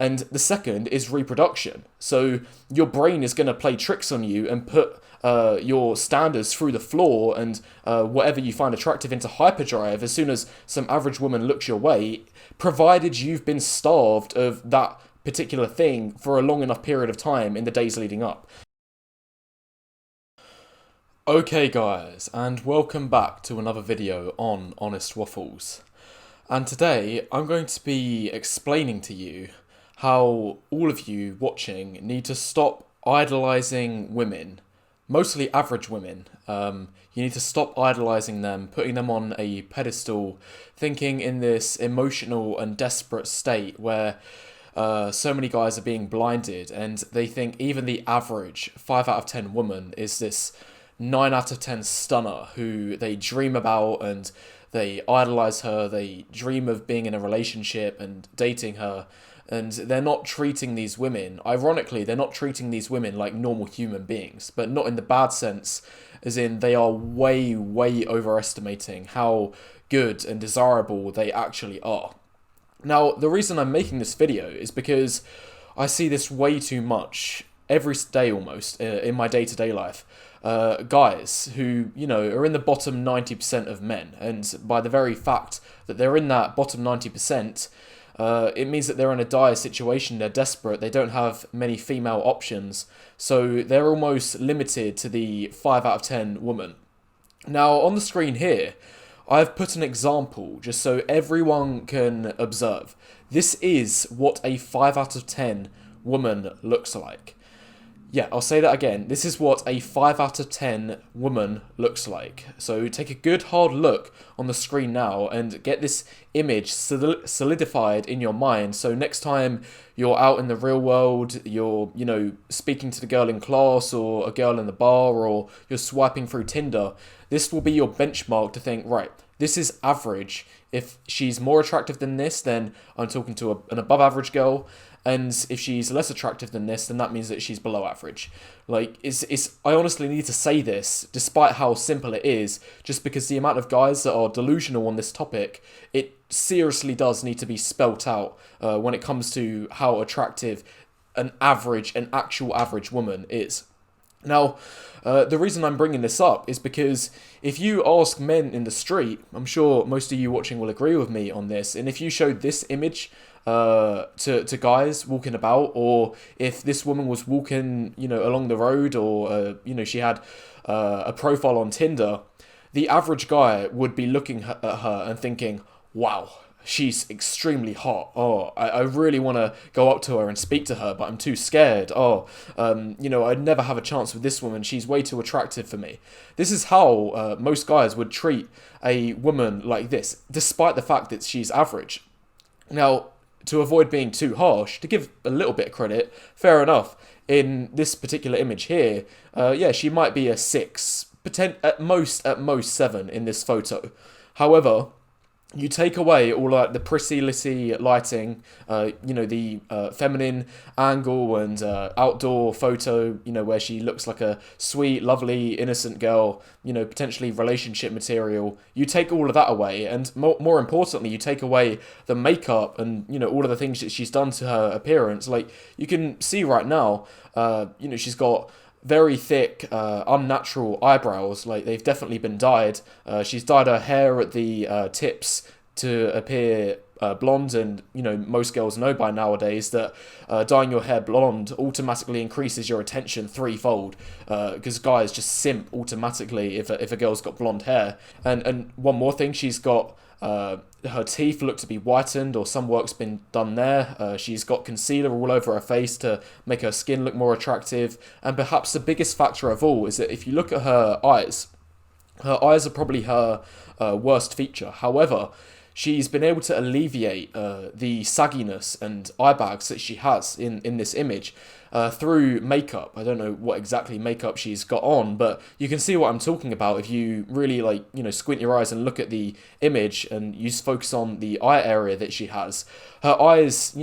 And the second is reproduction. So your brain is going to play tricks on you and put your standards through the floor, and whatever you find attractive into hyperdrive as soon as some average woman looks your way, provided you've been starved of that particular thing for a long enough period of time in the days leading up. Okay guys, and welcome back to another video on Honest Waffles. And today I'm going to be explaining to you how all of you watching need to stop idolising women, mostly average women. You need to stop idolising them, putting them on a pedestal, thinking in this emotional and desperate state where so many guys are being blinded and they think even the average 5 out of 10 woman is this 9 out of 10 stunner who they dream about, and they idolize her, they dream of being in a relationship and dating her, and they're not treating these women, ironically, they're not treating these women like normal human beings, but not in the bad sense, as in they are way, way overestimating how good and desirable they actually are. Now, the reason I'm making this video is because I see this way too much, every day almost, in my day-to-day life. Guys who, are in the bottom 90% of men, and by the very fact that they're in that bottom 90%, it means that they're in a dire situation, they're desperate, they don't have many female options, so they're almost limited to the 5 out of 10 woman. Now, on the screen here, I've put an example just so everyone can observe. This is what a 5 out of 10 woman looks like. Yeah, I'll say that again. This is what a 5 out of 10 woman looks like. So take a good hard look on the screen now and get this image solidified in your mind. So next time you're out in the real world, you're, speaking to the girl in class or a girl in the bar, or you're swiping through Tinder, this will be your benchmark to think, right, this is average. If she's more attractive than this, then I'm talking to an above average girl. And if she's less attractive than this, then that means that she's below average. Like, I honestly need to say this, despite how simple it is, just because the amount of guys that are delusional on this topic, it seriously does need to be spelt out when it comes to how attractive an actual average woman is. Now, the reason I'm bringing this up is because if you ask men in the street, I'm sure most of you watching will agree with me on this, and if you showed this image to guys walking about, or if this woman was walking, along the road, or, she had a profile on Tinder, the average guy would be looking at her and thinking, wow, she's extremely hot. Oh, I really want to go up to her and speak to her, but I'm too scared. Oh, I'd never have a chance with this woman. She's way too attractive for me. This is how most guys would treat a woman like this, despite the fact that she's average. Now, to avoid being too harsh, to give a little bit of credit, fair enough, in this particular image here, she might be a 6, at most 7 in this photo. However, you take away all like the prissy-litty lighting, the feminine angle and outdoor photo, where she looks like a sweet, lovely, innocent girl, potentially relationship material. You take all of that away, and more importantly, you take away the makeup and, all of the things that she's done to her appearance. Like, you can see right now, she's got very thick, unnatural eyebrows. Like, they've definitely been dyed. She's dyed her hair at the tips to appear blonde, and most girls know by nowadays that dyeing your hair blonde automatically increases your attention threefold, because guys just simp automatically if a girl's got blonde hair. And one more thing, she's got her teeth look to be whitened, or some work's been done there. She's got concealer all over her face to make her skin look more attractive. And perhaps the biggest factor of all is that if you look at her eyes are probably her worst feature. However, she's been able to alleviate the sagginess and eye bags that she has in this image through makeup. I don't know what exactly makeup she's got on, but you can see what I'm talking about if you really squint your eyes and look at the image and you focus on the eye area that she has. Her eyes,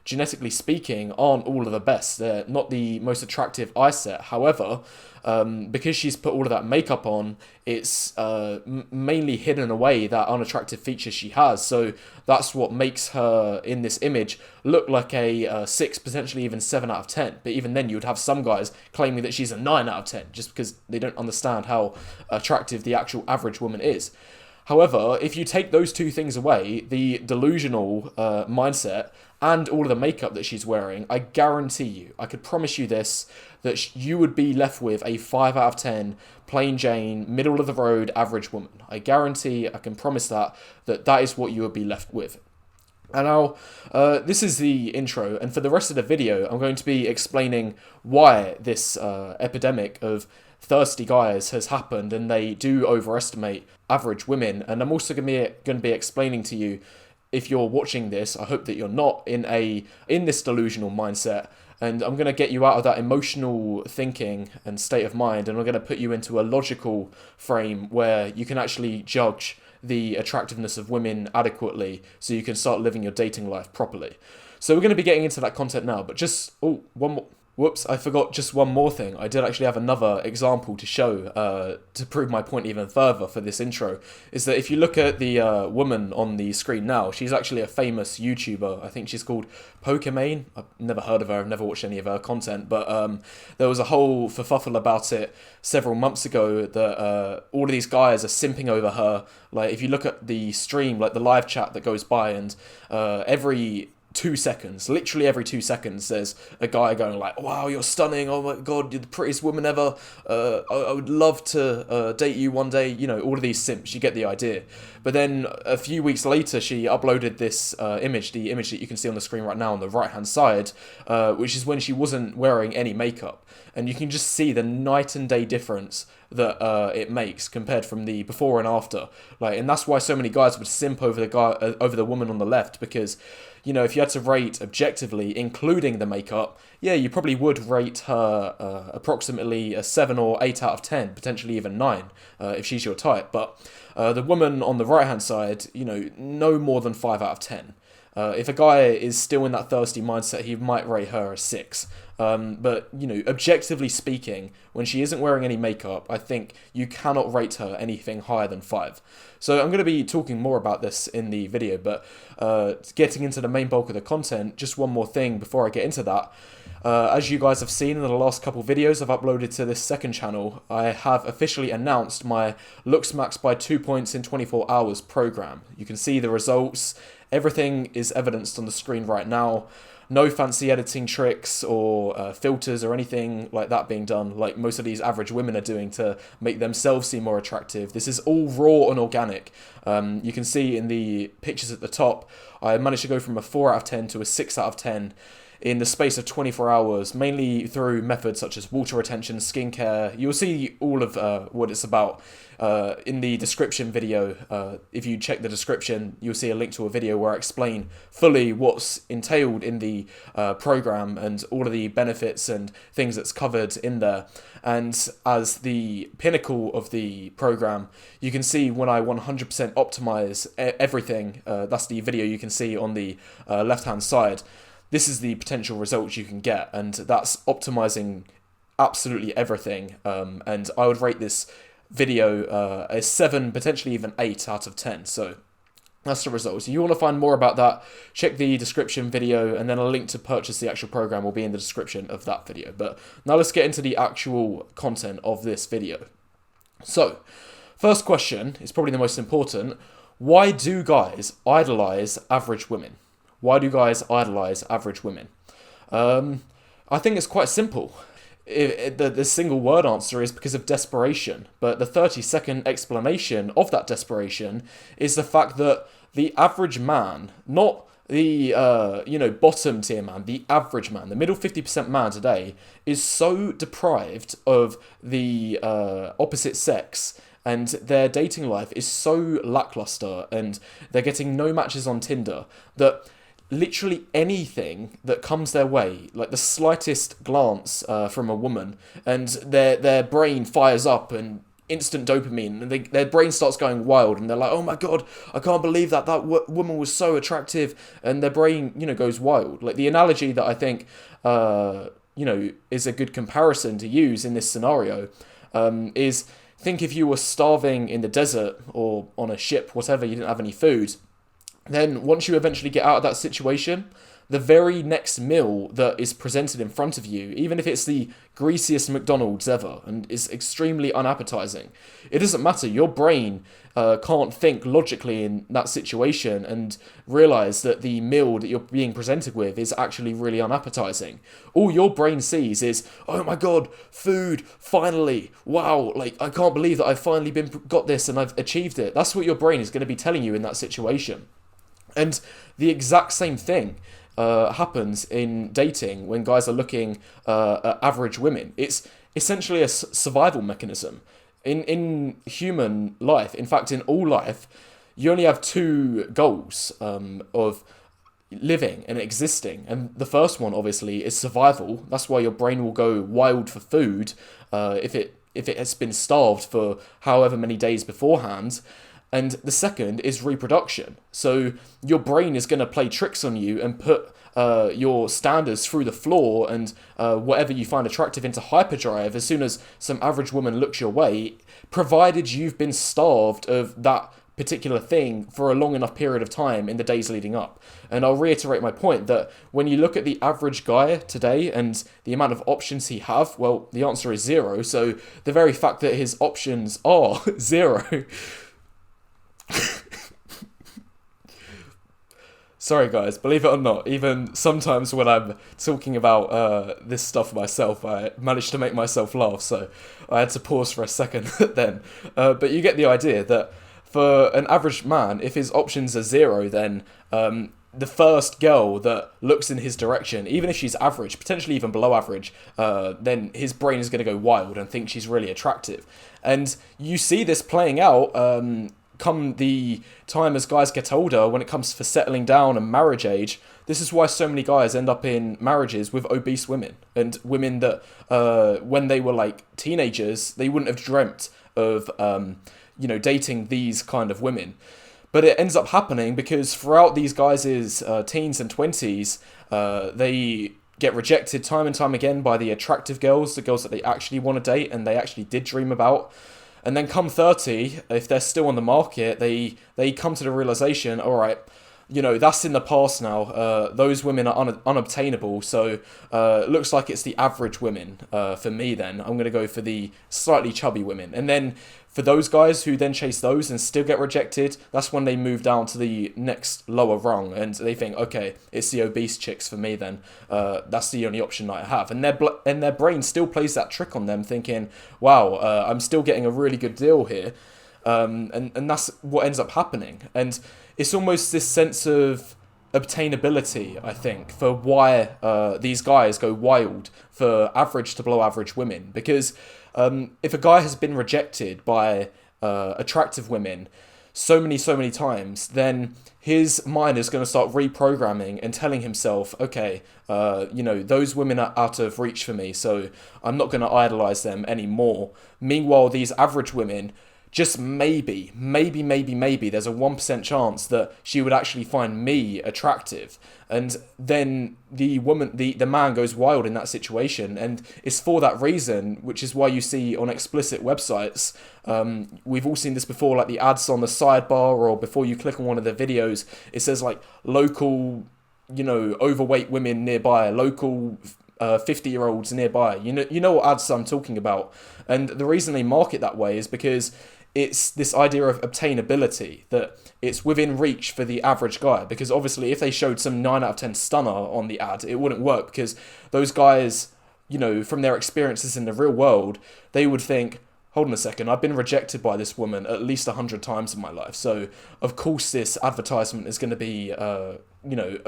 genetically speaking, aren't all of the best. They're not the most attractive eye set. However, because she's put all of that makeup on, it's mainly hidden away that unattractive feature she has. So that's what makes her in this image look like a 6, potentially even 7 out of 10. But even then, you would have some guys claiming that she's a 9 out of 10 just because they don't understand how attractive the actual average woman is. However, if you take those two things away, the delusional mindset and all of the makeup that she's wearing, I guarantee you, I could promise you this, that you would be left with a 5 out of 10, plain Jane, middle of the road, average woman. I guarantee, I can promise that is what you would be left with. And now, this is the intro, and for the rest of the video, I'm going to be explaining why this epidemic of thirsty guys has happened, and they do overestimate average women. And I'm also going to be explaining to you, if you're watching this, I hope that you're not in this delusional mindset, and I'm going to get you out of that emotional thinking and state of mind, and I'm going to put you into a logical frame where you can actually judge the attractiveness of women adequately, so you can start living your dating life properly. So we're going to be getting into that content now, but just one more. Whoops, I forgot just one more thing. I did actually have another example to show to prove my point even further for this intro, is that if you look at the woman on the screen now, she's actually a famous YouTuber. I think she's called Pokimane. I've never heard of her, I've never watched any of her content, but there was a whole kerfuffle about it several months ago that all of these guys are simping over her. Like, if you look at the stream, like the live chat that goes by, and every 2 seconds, literally every 2 seconds, there's a guy going like, wow, you're stunning, oh my god, you're the prettiest woman ever, I would love to date you one day, you know, all of these simps, you get the idea. But then a few weeks later, she uploaded this image, the image that you can see on the screen right now on the right hand side, which is when she wasn't wearing any makeup, and you can just see the night and day difference that it makes compared from the before and after. Like, and that's why so many guys would simp over the woman on the left, because, you know, if you had to rate objectively, including the makeup, yeah, you probably would rate her approximately a 7 or 8 out of 10, potentially even 9, if she's your type. But the woman on the right-hand side, you know, no more than 5 out of 10. If a guy is still in that thirsty mindset, he might rate her a 6. But, you know, objectively speaking, when she isn't wearing any makeup, I think you cannot rate her anything higher than 5. So I'm going to be talking more about this in the video, but getting into the main bulk of the content, just one more thing before I get into that. As you guys have seen in the last couple videos I've uploaded to this second channel, I have officially announced my Looksmaxx by 2 points in 24 hours program. You can see the results. Everything is evidenced on the screen right now. No fancy editing tricks or filters or anything like that being done, like most of these average women are doing to make themselves seem more attractive. This is all raw and organic. You can see in the pictures at the top, I managed to go from a 4 out of 10 to a 6 out of 10 in the space of 24 hours, mainly through methods such as water retention, skincare. You'll see all of what it's about in the description video. If you check the description, you'll see a link to a video where I explain fully what's entailed in the program and all of the benefits and things that's covered in there. And as the pinnacle of the program, you can see when I 100% optimize everything. That's the video you can see on the left-hand side. This is the potential results you can get, and that's optimizing absolutely everything. And I would rate this video a 7, potentially even 8 out of 10. So that's the results. If you want to find more about that, check the description video, and then a link to purchase the actual program will be in the description of that video. But now let's get into the actual content of this video. So, first question is probably the most important. Why do guys idolize average women? Why do guys idolize average women? I think it's quite simple. The single word answer is because of desperation, but the 30-second explanation of that desperation is the fact that the average man, not the bottom tier man, the average man, the middle 50% man today, is so deprived of the opposite sex, and their dating life is so lackluster, and they're getting no matches on Tinder, that literally anything that comes their way, like the slightest glance from a woman, and their brain fires up and instant dopamine, and their brain starts going wild, and they're like, oh my god, I can't believe that woman was so attractive, and their brain, goes wild. Like, the analogy that I think, is a good comparison to use in this scenario, is, think if you were starving in the desert or on a ship, whatever, you didn't have any food, then once you eventually get out of that situation, the very next meal that is presented in front of you, even if it's the greasiest McDonald's ever and is extremely unappetizing, it doesn't matter. Your brain can't think logically in that situation and realize that the meal that you're being presented with is actually really unappetizing. All your brain sees is, oh my god, food, finally, wow, like, I can't believe that I've finally got this and I've achieved it. That's what your brain is going to be telling you in that situation. And the exact same thing happens in dating when guys are looking at average women. It's essentially a survival mechanism. In human life, in fact, in all life, you only have two goals of living and existing. And the first one, obviously, is survival. That's why your brain will go wild for food if it has been starved for however many days beforehand. And the second is reproduction. So your brain is going to play tricks on you and put your standards through the floor, and whatever you find attractive into hyperdrive as soon as some average woman looks your way, provided you've been starved of that particular thing for a long enough period of time in the days leading up. And I'll reiterate my point that when you look at the average guy today and the amount of options he have, well, the answer is zero. So the very fact that his options are zero... Sorry guys, believe it or not, even sometimes when I'm talking about this stuff myself, I manage to make myself laugh, so I had to pause for a second then. But you get the idea that for an average man, if his options are zero, then the first girl that looks in his direction, even if she's average, potentially even below average, then his brain is going to go wild and think she's really attractive. And you see this playing out come the time as guys get older when it comes for settling down and marriage age. This is why so many guys end up in marriages with obese women, and women that when they were like teenagers, they wouldn't have dreamt of dating these kind of women. But it ends up happening because throughout these guys' teens and 20s, they get rejected time and time again by the attractive girls, the girls that they actually want to date and they actually did dream about. And then come 30, if they're still on the market, they come to the realization, all right, that's in the past now. Those women are unobtainable, so looks like it's the average women for me then. I'm going to go for the slightly chubby women. And then for those guys who then chase those and still get rejected, that's when they move down to the next lower rung, and they think, okay, it's the obese chicks for me then. That's the only option that I have. And their brain still plays that trick on them, thinking, wow, I'm still getting a really good deal here. And that's what ends up happening. And it's almost this sense of obtainability, I think, for why these guys go wild for average to below average women. Because if a guy has been rejected by attractive women so many times, then his mind is going to start reprogramming and telling himself, okay, those women are out of reach for me, so I'm not going to idolize them anymore. Meanwhile, these average women, just maybe, there's a 1% chance that she would actually find me attractive. And then the man goes wild in that situation. And it's for that reason, which is why you see on explicit websites, we've all seen this before, like the ads on the sidebar, or before you click on one of the videos, it says like local, overweight women nearby, local 50-year-olds nearby. You know what ads I'm talking about. And the reason they market that way is because it's this idea of obtainability, that it's within reach for the average guy. Because obviously if they showed some 9 out of 10 stunner on the ad, it wouldn't work, because those guys, from their experiences in the real world, they would think, hold on a second, I've been rejected by this woman at least 100 times in my life, so of course this advertisement is going to be a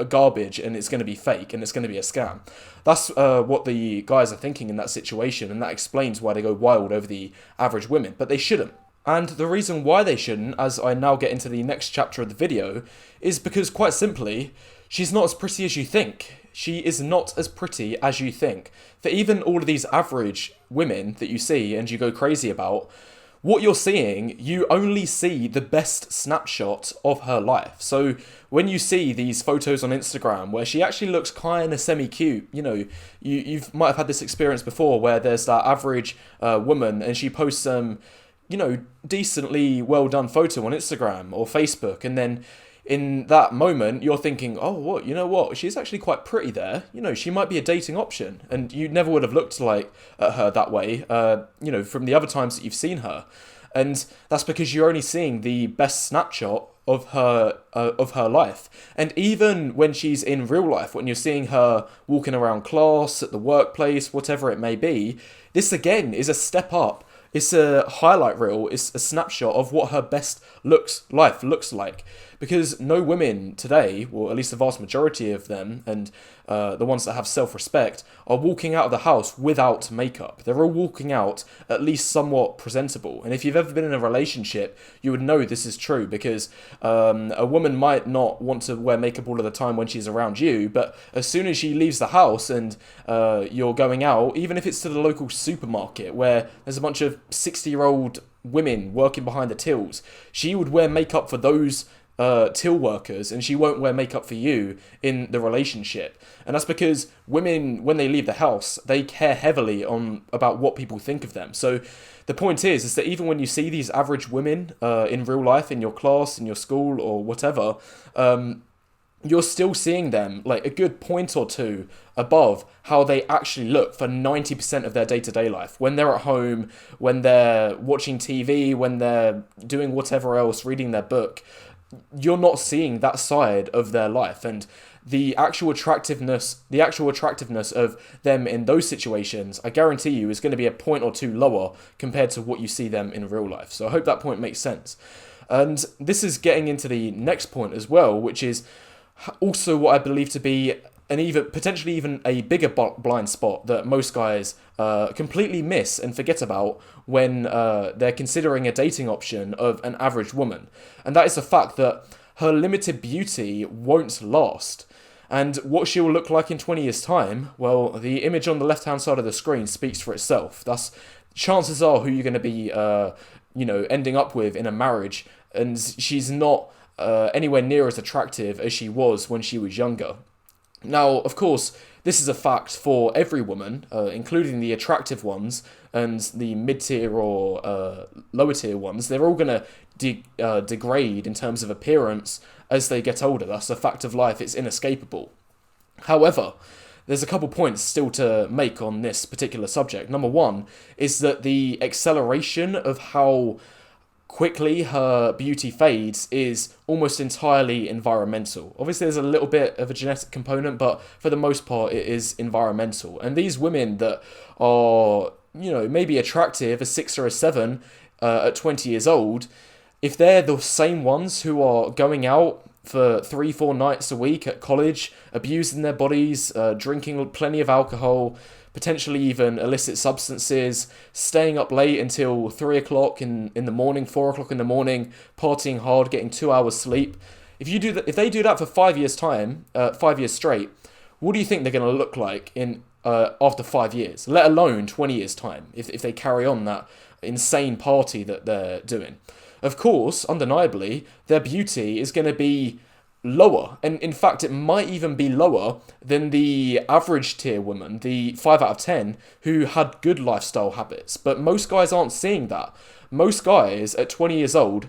garbage, and it's going to be fake, and it's going to be a scam. That's what the guys are thinking in that situation, and that explains why they go wild over the average women. But they shouldn't. And the reason why they shouldn't, as I now get into the next chapter of the video, is because, quite simply, she's not as pretty as you think. She is not as pretty as you think. For even all of these average women that you see and you go crazy about, what you're seeing, you only see the best snapshot of her life. So when you see these photos on Instagram where she actually looks kind of semi-cute, you might have had this experience before where there's that average woman and she posts some, decently well done photo on Instagram or Facebook, and then in that moment, you're thinking, oh, what, she's actually quite pretty there. She might be a dating option. And you never would have looked at her that way, from the other times that you've seen her. And that's because you're only seeing the best snapshot of her life. And even when she's in real life, when you're seeing her walking around class, at the workplace, whatever it may be, this again is a step up. It's a highlight reel, it's a snapshot of what her best life looks like. Because no women today, or at least the vast majority of them, and the ones that have self-respect, are walking out of the house without makeup. They're all walking out at least somewhat presentable. And if you've ever been in a relationship, you would know this is true, because a woman might not want to wear makeup all of the time when she's around you, but as soon as she leaves the house and you're going out, even if it's to the local supermarket where there's a bunch of 60-year-old women working behind the tills, she would wear makeup for those till workers, and she won't wear makeup for you in the relationship. And that's because women, when they leave the house, they care heavily about what people think of them. So the point is that even when you see these average women in real life, in your class, in your school, or whatever, you're still seeing them like a good point or two above how they actually look for 90% of their day-to-day life. When they're at home, when they're watching TV, when they're doing whatever else, reading their book, you're not seeing that side of their life. And the actual attractiveness of them in those situations, I guarantee you, is going to be a point or two lower compared to what you see them in real life. So I hope that point makes sense. And this is getting into the next point as well, which is also what I believe to be potentially even a bigger blind spot that most guys completely miss and forget about when they're considering a dating option of an average woman. And that is the fact that her limited beauty won't last. And what she will look like in 20 years' time, well, the image on the left-hand side of the screen speaks for itself. Thus, chances are who you're going to be, ending up with in a marriage, and she's not anywhere near as attractive as she was when she was younger. Now, of course, this is a fact for every woman, including the attractive ones and the mid-tier or lower-tier ones. They're all going to degrade in terms of appearance as they get older. That's a fact of life. It's inescapable. However, there's a couple points still to make on this particular subject. Number one is that the acceleration of how quickly her beauty fades is almost entirely environmental. Obviously, there's a little bit of a genetic component, but for the most part, it is environmental. And these women that are, maybe attractive, a 6 or a 7 at 20 years old, if they're the same ones who are going out for 3-4 nights a week at college, abusing their bodies, drinking plenty of alcohol, potentially even illicit substances, staying up late until 3 o'clock in the morning, 4 o'clock in the morning, partying hard, getting 2 hours sleep. If they do that for 5 years time, 5 years straight, what do you think they're going to look like in after 5 years? Let alone 20 years time, if they carry on that insane party that they're doing. Of course, undeniably, their beauty is going to be lower, and in fact it might even be lower than the average tier woman, the 5 out of 10 who had good lifestyle habits. But most guys aren't seeing that. Most guys at 20 years old,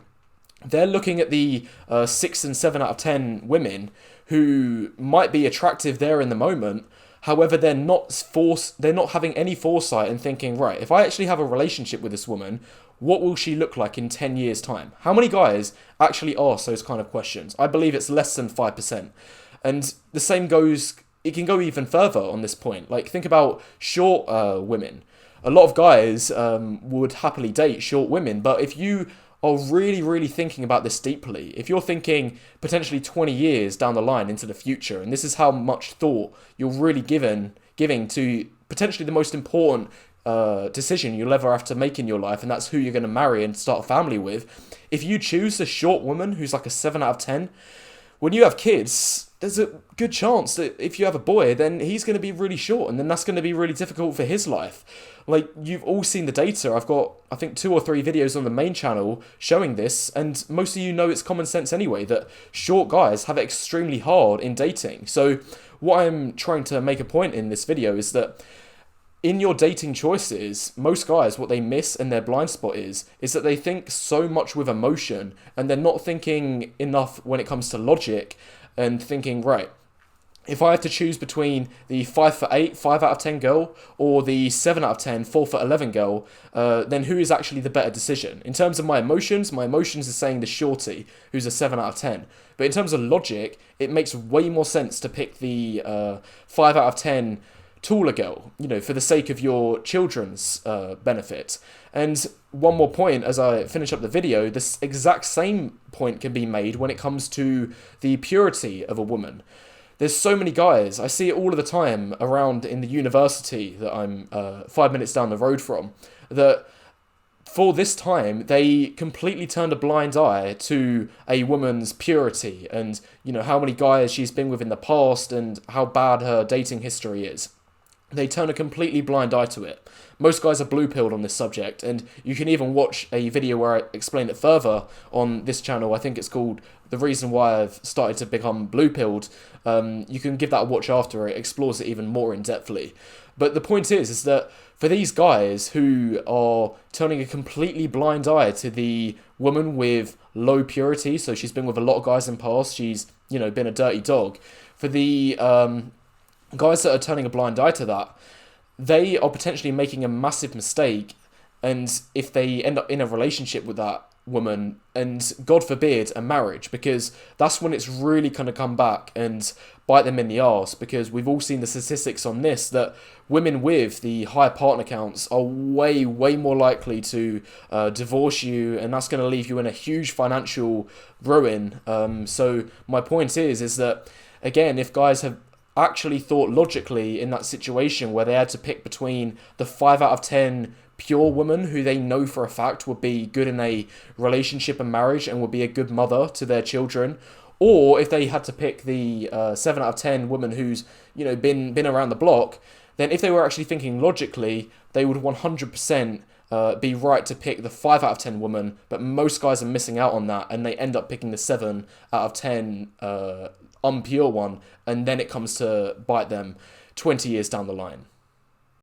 they're looking at the 6 and 7 out of 10 women who might be attractive there in the moment. However, they're not having any foresight and thinking, right, if I actually have a relationship with this woman, what will she look like in 10 years' time? How many guys actually ask those kind of questions? I believe it's less than 5%. And the same goes, it can go even further on this point. Like, think about short women. A lot of guys would happily date short women, but if you are really, really thinking about this deeply, if you're thinking potentially 20 years down the line into the future, and this is how much thought you're really giving to potentially the most important decision you'll ever have to make in your life, and that's who you're going to marry and start a family with. If you choose a short woman who's like a 7 out of 10, when you have kids, there's a good chance that if you have a boy, then he's going to be really short, and then that's going to be really difficult for his life. Like, you've all seen the data. I've got, I think, 2 or 3 videos on the main channel showing this, and most of you know it's common sense anyway, that short guys have it extremely hard in dating. So what I'm trying to make a point in this video is that in your dating choices, most guys, what they miss and their blind spot is that they think so much with emotion, and they're not thinking enough when it comes to logic, and thinking, right, if I have to choose between the 5'8", 5 out of 10 girl, or the 7 out of 10, 4'11" girl, then who is actually the better decision? In terms of my emotions are saying the shorty, who's a 7 out of 10. But in terms of logic, it makes way more sense to pick the 5 out of 10 taller girl, for the sake of your children's benefit. And one more point as I finish up the video, this exact same point can be made when it comes to the purity of a woman. There's so many guys, I see it all of the time around in the university that I'm 5 minutes down the road from, that for this time, they completely turned a blind eye to a woman's purity and, how many guys she's been with in the past and how bad her dating history is. They turn a completely blind eye to it. Most guys are blue-pilled on this subject, and you can even watch a video where I explain it further on this channel. I think it's called The Reason Why I've Started to Become Blue-Pilled. You can give that a watch after. It explores it even more in-depthly. But the point is that for these guys who are turning a completely blind eye to the woman with low purity, so she's been with a lot of guys in the past, she's, been a dirty dog, for the guys that are turning a blind eye to that, they are potentially making a massive mistake. And if they end up in a relationship with that woman, and God forbid a marriage, because that's when it's really going to come back and bite them in the arse, because we've all seen the statistics on this, that women with the high partner counts are way more likely to divorce you, and that's going to leave you in a huge financial ruin. So my point is that, again, if guys have actually thought logically in that situation where they had to pick between the 5 out of 10 pure woman who they know for a fact would be good in a relationship and marriage and would be a good mother to their children, or if they had to pick the 7 out of 10 woman who's been around the block, then if they were actually thinking logically, they would 100% be right to pick the 5 out of 10 woman. But most guys are missing out on that, and they end up picking the 7 out of 10 unpure one, and then it comes to bite them 20 years down the line.